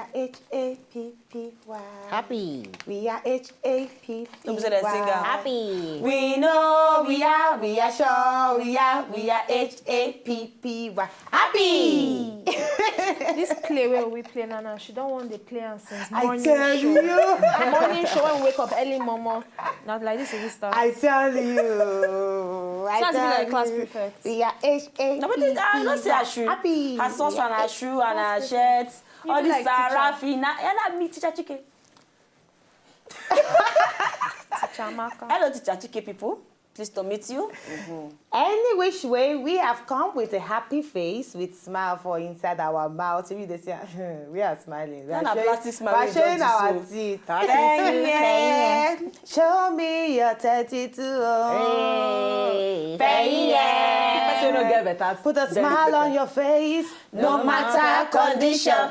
are H-A-P-P-Y. Happy. We are H-A-P-P-Y. Happy. We know we are sure we are H-A-P-P-Y. Happy. This play where we play Nana, she don't want to play and since morning tell show. you. Morning show when we wake up early, mama. Not like this is start. I tell you. I Sounds tell like class you. prefect. We are H-A-P-P-Y. No, but I don't see her shoe. Happy. Her socks and her shoe and her shirt. All be this like Sarafi. Now, me teacher Chike. Teacher Maka. Hello, teacher Chike people. Pleased to meet you. Any which way, we have come with a happy face, with smile for inside our mouth. We are smiling. We are showing our teeth. Thank you. Show me your 32. Put a smile on your face, no matter condition.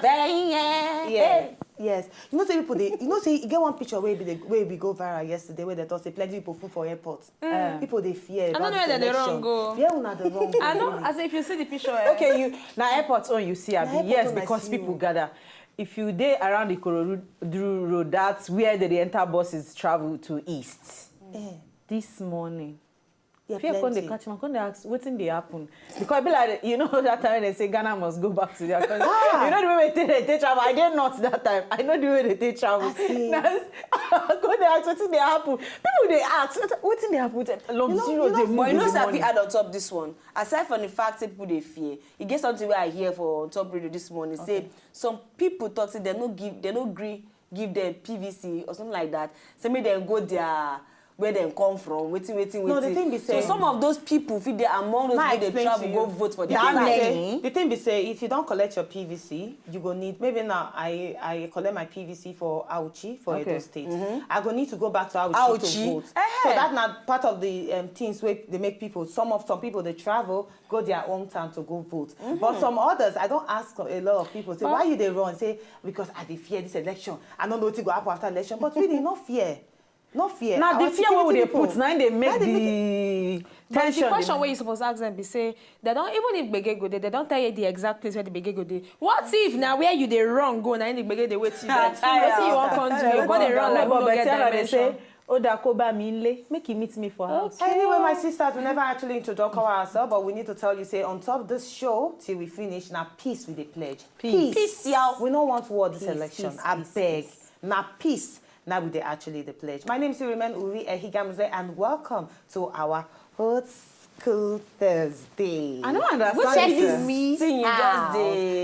Yes. You know, say people say you get one picture where we go viral yesterday where they thought say plenty people full for airports. People they fear. I don't know where they wrong go. Yeah, una the wrong. I know. As if you see the picture. Okay, you now airports on you see Abi. Yes, because people gather. If you dey around the Ikorodu road, that's where they enter buses travel to east. This morning. Yeah, If you're they catch me, they ask what's in the happen. Because be like, you know that time when they say Ghana must go back to their country. You know the way they travel. I did not that time. I know the way they travel. Go they ask what's in the happen. People they ask what's in the happen. Long zero they move. But you know something add on top this one. Aside from the fact that people they fear, you get something where I hear for on top radio this morning. Say some people talk say they no give them PVC or something like that. Say make them go there. Where they come from, waiting. No, the thing be say, so some of those people, if they among those people, they travel go vote for their side. The thing be say, if you don't collect your PVC, you go need, maybe now I collect my PVC for Auchi, for Edo State. I go need to go back to Auchi to vote. So that's not part of the things where they make people, some people, they travel, go their hometown to go vote. But some others, I don't ask a lot of people, say, why you they run? Say, because I dey fear this election. I don't know what to go happen after election. But really, no fear. No fear. Now the fear what they put, now they make the tension. The question where you supposed to ask them be say, they don't, even if Bege go there, they don't tell you the exact place where the Bege go there. What if now where you they wrong go, now in the Bege they wait till that? What if you want to do? You go they wrong, like we get dimension. Make you meet me for house. Anyway, my sisters, we never actually introduce ourselves, but we need to tell you, say, on top of this show, till we finish, now peace with the pledge. Peace, y'all. We don't want war this election. I beg. Now peace. Now we actually the pledge. My name is Sirimen Uri Ehigamuze, and welcome to our Ol'Skool Thursday. I don't understand. What is me?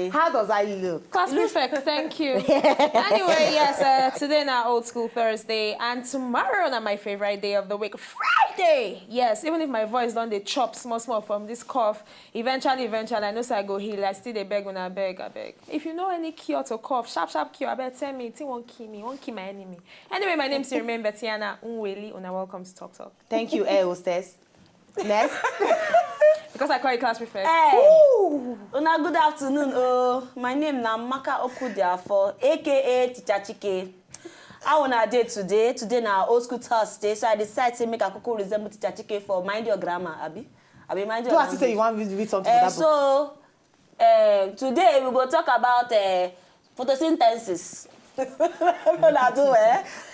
How does I look? Class prefect, thank you. Anyway, yes, today now Ol'Skool Thursday, and tomorrow now my favorite day of the week, Friday. Yes, even if my voice don't they chop small from this cough, eventually, I know so I go heal. I still they beg when I beg. If you know any cure to cough, sharp cure, I bet tell me. It won't kill me, won't kill my enemy. Anyway, my name is Sirimen Betiana Unweli, and welcome to Talk. Thank you, Air Hostess. Next. Because I call you class prefect. Hey, una good afternoon. My name is Maka Okudiafo, aka Teacher Chike. How on our day today? Today na Ol'Skool Thursday, so I decided to make a cocoa resemble Teacher Chike for mind your grammar, Abi mind your. Do as you say you want to read something. So today we will talk about photosynthesis.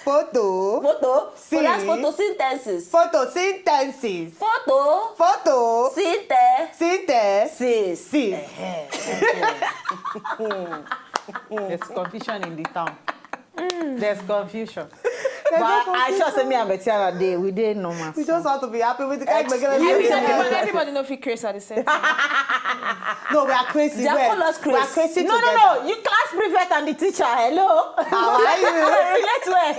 Photo. So that's photosynthesis. Photosynthesis. There's confusion in the town. There's confusion. But I sure say me and Betiana day we didn't know much. We just want to be happy with the kind of everybody know if you crazy at the same time. No, we are crazy. They call us crazy. We are crazy No. You class prefect and the teacher. Hello. How are you? Let's wait.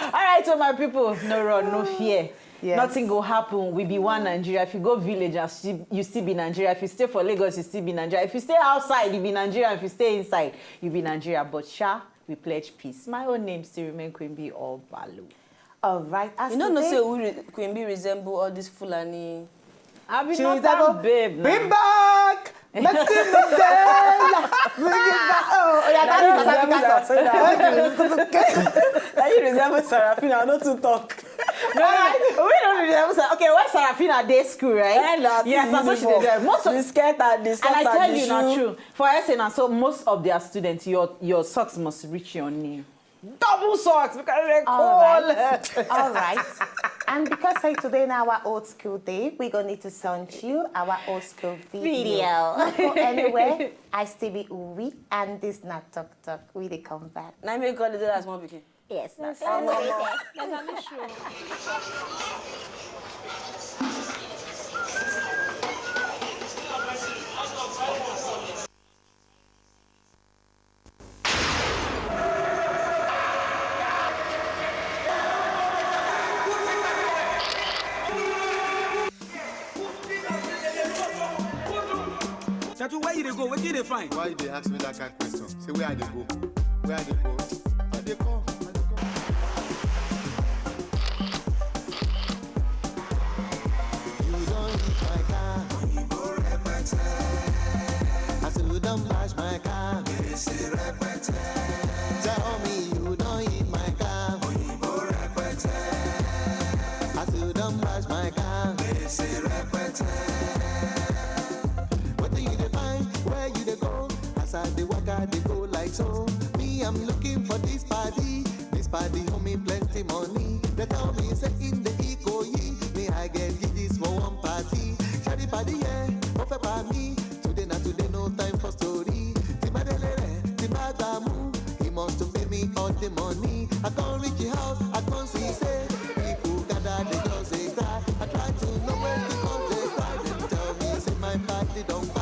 All right, so my people, no run, no fear. Yes. Nothing will happen. We be one Nigeria. If you go village, you still be Nigeria. If you stay for Lagos, you still be Nigeria. If you stay outside, you be Nigeria. If you stay inside, you be Nigeria. But we pledge peace. My own name still remain Queen Bee or Balu. All right. You don't know say Queen Bee resemble all this Fulani. I be not that babe. Bring back. Let's see the bring it back. Oh, yeah, that you resemble Sarafina. Not to talk. We don't do that. Okay, where's Sarafina day school, right? Yes, that's what she did. Most of the skirt and the socks and I tell and the you, shoe. not true. For SN, so most of their students, your socks must reach your knee. Double socks because they're cold. All right. And because today in our old school day, we're going to need to send you our old school video. Not go anywhere. I still be Uwi, and this not talk. We they come back. Now me call it as one picking. Yes, That's that's an issue. Where you dey go? Where you dey find? Why they ask me that kind of question? Say where I dey go? Where I dey go? I dey come. You don't hit my car. I said you don't bash my car. Tell me you don't hit my car. I said you don't bash my car. Where you dey go? As I dey walk, I dey go like so. Me, I'm looking for this party. This party hold me plenty money. They tell me say in the eco ye. Me, I get this for one party. Shady party, yeah, offer by me. Today, not today, no time for story. Timadamu, he must to pay me all the money. I can't reach the house, I can't see say. People gather, they just say cry. I try to know where to go, they cry. They tell me say my party don't buy.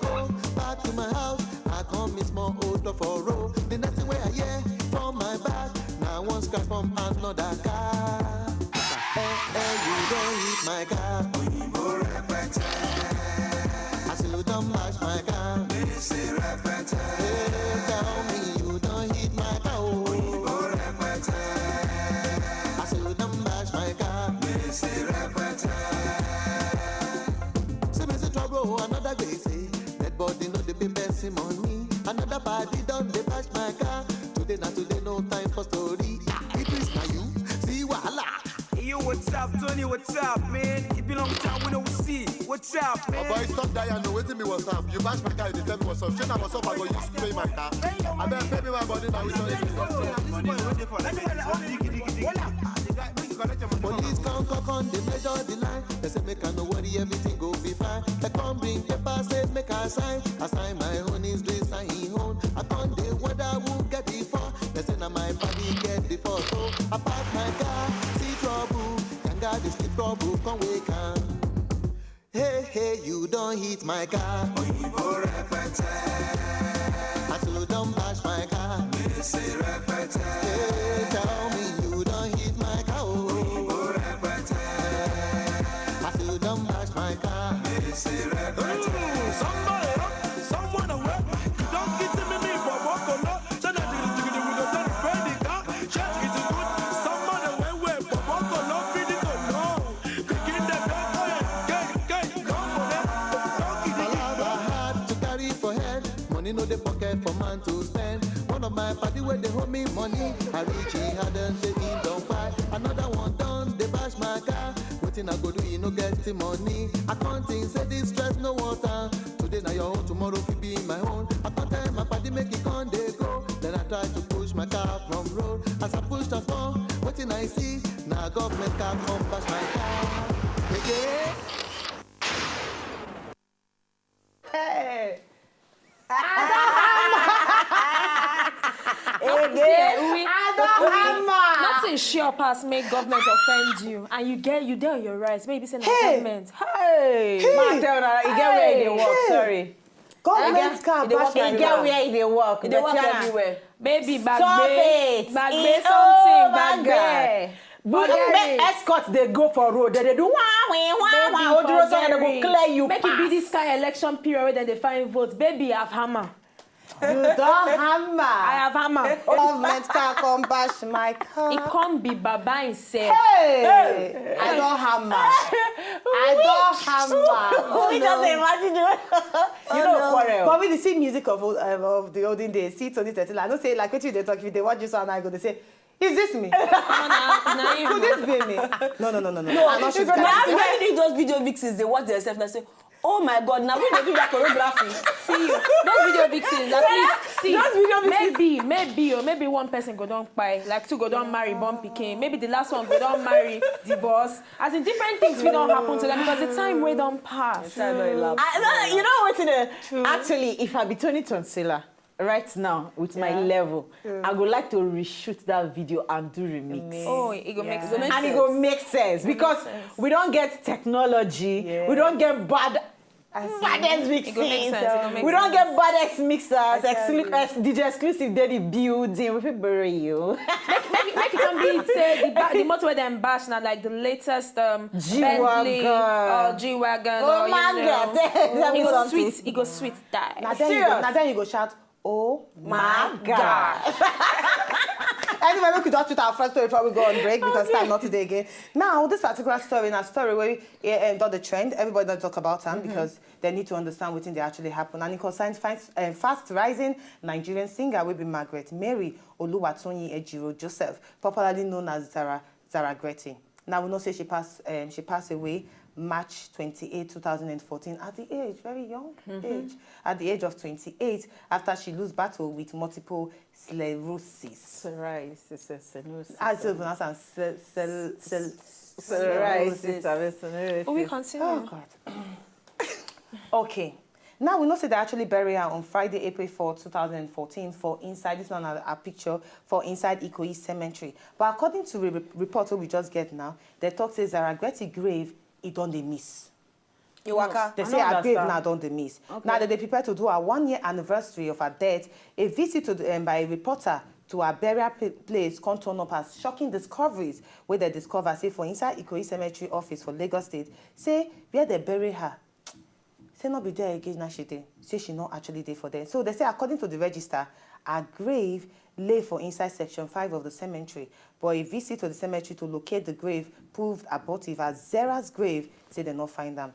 Go back to my house, I come miss more odor for road. The next thing where I hear from my back, now one scratch from another car. Hey, you don't hit my car. I say you don't bash my car. Hey, tell me you don't hit my car. I say you don't bash my car. Say me say trouble, another day say. Body no dey pay person money. Another party done dey bash my car. Today no time for story. It is na you see wahala. Hey, yo, what's up, Tony? What's up, man? It been a long time we don't see. What's up, man? Oh boy, stop that! I know waiting me what's up. You bash my car, you tell me what's up. Shit, what's up? I go use to pay my car. I better pay me my body now. We Police come, they measure the line. They say make I no worry, everything go be fine. They come bring paper, say make I sign. I sign my own, is doing sign his own. I can't do what I will get before. They say now my body get the photo. I park my car, see trouble. Can't get this trouble, come wake up. Hey, you don't hit my car. I said you don't bash my car. Hey, tell me you don't hit my car. I said you don't bash my car. Someone away. You don't get to me for walk or not. So that you friend the car. Check is good. Someone away for walk or not. Feed it or no. Begin the hard to carry for head. Money no the pocket for man to spend. One of my party where they hold me money. I reach he had and say he don't buy. Another one done, they bash my car. Waiting I go do, you no get the money. I can't think, say this stress no water. Today now your own, tomorrow could be my own. I can't tell my party make it can't they go. Then I try to push my car from road. As I push the phone, waiting I see. Now government car come bash my car. Again. Hey. Nothing sure pass make government offend you, and you there on your rights. Maybe say government. Hey, you get where they work. Sorry. Government car bash my car. Get where they work. They work everywhere. Baby, Stop it. Bagbe something, bagbe. Escort they go for road. They do wah. They go clear you. Make it be this kind of election period where they find votes. Baby, I have hammer. You don't hammer. I have hammer. Government car come bash my car. It can't be Baba himself. Hey, I don't hammer. I don't hammer. We just imagine you. You know quarrel. But with the same music of the olden days, see Tony Tetila, I don't say like what you they talk if they watch this one, I go they say Is this me? Could this be me? No. I'm not sure. Now when you those video vixens, they watch themselves and say, oh my God, now we dey do that choreography. See you. Those video vixens, at least, see, those video vixens. Maybe one person go down buy, like two go down marry, born pikin. Maybe the last one go down marry, divorce. As in different things will don't happen to them because the time way don't pass. You know what? Actually, if I be Tony Tonsila, right now with my level, I would like to reshoot that video and do remix. Oh, it go make sense. And it go make sense because we don't get technology, we don't get baddest mixing, we don't get baddest mixers, DJ exclusive daily building. We feel bury you. Make it can be say the motor where them bash now like the latest Bentley or G-Wagon. Oh my God, it go sweet die. Now then you go shout, oh my God. Anyway, we could just shoot our first story before we go on break because time not today again. Now, this particular story, in a story where we got the trend, everybody don't talk about them because they need to understand what they actually happen. And it concerns fast rising Nigerian singer will be Margaret Mary Oluwatunyi Ejiro Joseph, popularly known as Zara Gretti. Now, we know say she passed away March 28, 2014 at the age, very young age, at the age of 28 after she lose battle with multiple sclerosis. Psoriasis. I still pronounce psoriasis. We continue. Oh, God. Okay. Now, we know that they actually buried her on Friday, April 4, 2014 for inside, this one a picture, for inside Ikoyi Cemetery. But according to the report we just get now, the talk says Zara Gretti grave, it don't they miss. They say her grave now don't they miss. Okay. Now that they prepare to do a 1-year anniversary of her death, a visit to by a reporter to her burial place can turn up as shocking discoveries where they discover, say, for inside Ikoyi Cemetery office for Lagos State, say, where they bury her. Say not be there again, now she did. Say she not actually there for them. So they say, according to the register, her grave lay for inside section 5 of the cemetery. But a visit to the cemetery to locate the grave proved abortive as Zara's grave say they not find them.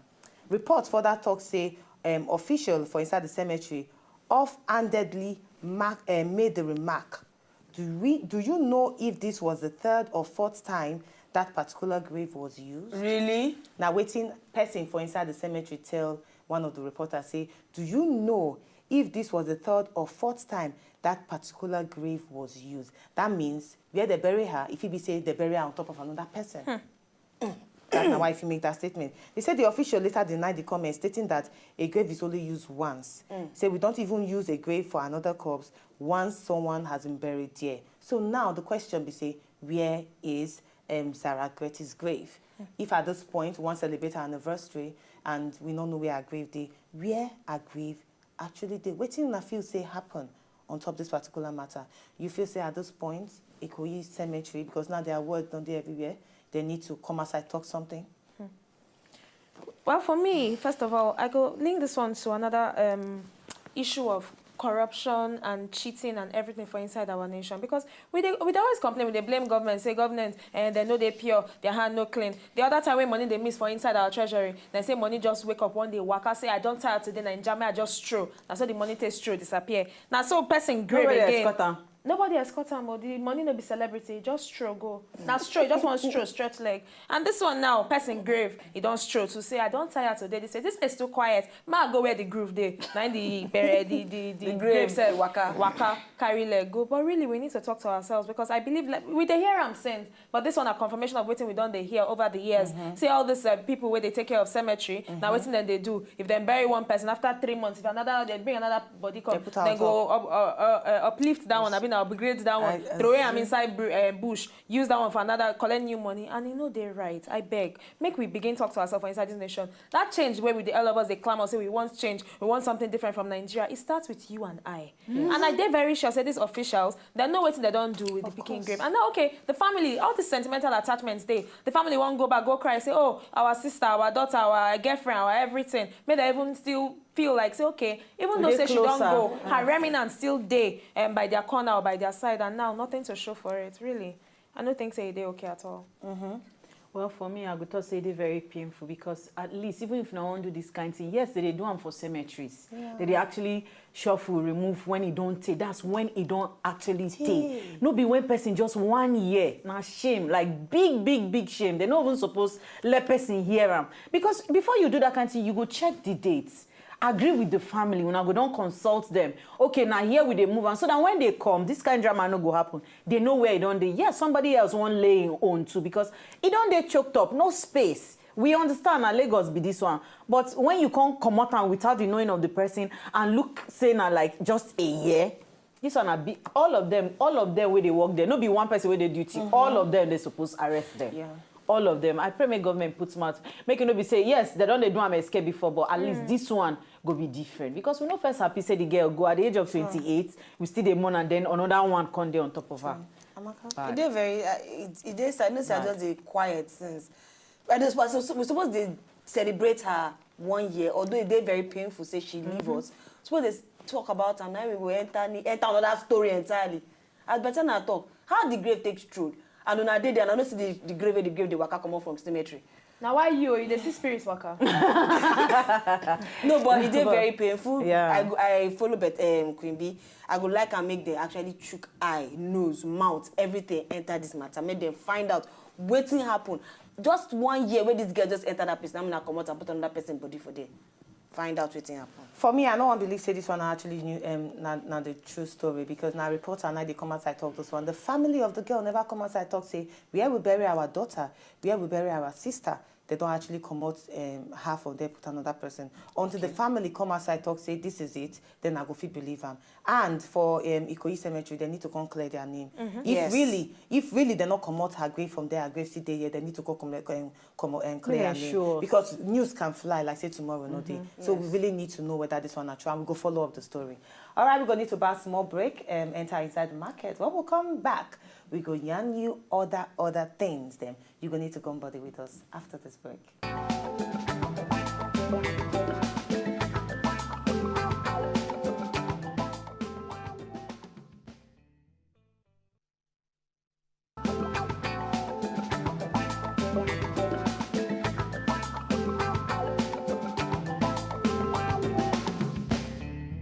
Reports further talk say official for inside the cemetery off-handedly made the remark. Do you know if this was the 3rd or 4th time that particular grave was used? Really? Now waiting person for inside the cemetery tell one of the reporters, say, do you know if this was the 3rd or 4th time that particular grave was used? That means where they bury her, if it be say they bury her on top of another person. That's not why if you make that statement. They said the official later denied the comment, stating that a grave is only used once. Say we don't even use a grave for another corpse once someone has been buried there. So now the question be say, where is Zara Gretti's grave? If at this point, one celebrate her anniversary and we don't know where her grave is, where her grave actually did. What do you feel say happen on top of this particular matter? You feel say at this point, Ikoyi Cemetery, because now there are words don't they everywhere, they need to come outside talk something? Well, for me, first of all, I go link this one to another issue of corruption and cheating and everything for inside our nation, because we always complain, they blame government, say government and they know they pure, their hand no clean. The other time when money they miss for inside our treasury, they say money just wake up one day, waka say I don't tire today, and in I just throw. That's how the money takes through, disappear. Now so person grave again. Nobody escort him, but the money no be celebrity, just stroll go. Now stroll, just one stroll, stretch leg. And this one now, person grave, he don't stroll to say, I don't tire today. They say, this place too quiet. Ma go where the groove day. Now the grave said, waka, carry leg, go. But really, we need to talk to ourselves because I believe, like, we dey hear am sense, but this one a confirmation of waiting we done they hear over the years. See all these people where they take care of cemetery, now waiting then they do. If they bury one person, after 3 months, if another, they bring another body come, then go uplift that one, I mean, upgrade that one, throw him inside bush, use that one for another, collect new money, and you know they're right. I beg, make we begin talk to ourselves inside this nation. That change where we all of us they clamor, say we want change, we want something different from Nigeria. It starts with you and I. And I did very sure say these officials, they know what they don't do with the Peking grave. And now okay, the family, all these sentimental attachments the family won't go back, go cry, say, oh, our sister, our daughter, our girlfriend, our everything. May they even still feel like, say, okay, even though say she don't go, her remnants still there by their corner or by their side, and now nothing to show for it, really. I don't think say they're okay at all. Well, for me, I would just say they're very painful because at least even if no one do this kind of thing, yes, they do them for cemeteries. Yeah. They actually shuffle, remove when it don't take. That's when it don't actually take. No be when person just 1 year. Now shame, like big shame. They're not even supposed to let person hear them. Because before you do that kind of thing, you go check the dates. Agree with the family when I go don't consult them. Okay, now here we they move on. So that when they come, this kind of drama no go happen. They know where it don't they. Yeah, somebody else won't lay in own too because it don't they choked up, no space. We understand that Lagos be this one. But when you can't come out and without the knowing of the person and look say now like just a year, this one be all of them where they work there. No be one person where they duty. All of them they supposed arrest them. Yeah. All of them. I pray my government put smart. Make you no be say, yes, they don't they do am escape before, but at least this one go be different. Because we no first happy say the girl go at the age of 28, we still the mourn and then another one come there on top of her. It is very, it is, I know it's just a quiet since. And we supposed to celebrate her 1 year, although it is very painful, say she leave us. Suppose they talk about her, now we will enter another story entirely. As better not talk, how the grave takes truth. And when I did and I don't see the grave they waka come out from cemetery. Now why you the see spirits waka? No, but it is very painful. Yeah. I follow Queen B. I would like and make them actually chook eye, nose, mouth, everything enter this matter. Make them find out what happened. Just 1 year where this girl just entered that place, now I'm gonna come out and put another person body for them. Find out what happened. For me, I don't want to believe say this one actually knew not the true story because now reporter and I they come outside talk this one. The family of the girl never come outside talk say where we bury our daughter, where we bury our sister. They don't actually come out half of them put another person until the family come outside talk say this is it. Then I go fit believe them. And for Ikoyi Cemetery, they need to come clear their name. If really they not come out her grave from there, her grave sit there, they need to go come and clear their name. Sure. Because news can fly like say tomorrow, no day. So we really need to know whether this one is true and we go follow up the story. All right, we're going to need to buy a small break and enter inside the market. When we come back, we go yarn you other things. Then you're going to need to come body with us after this break.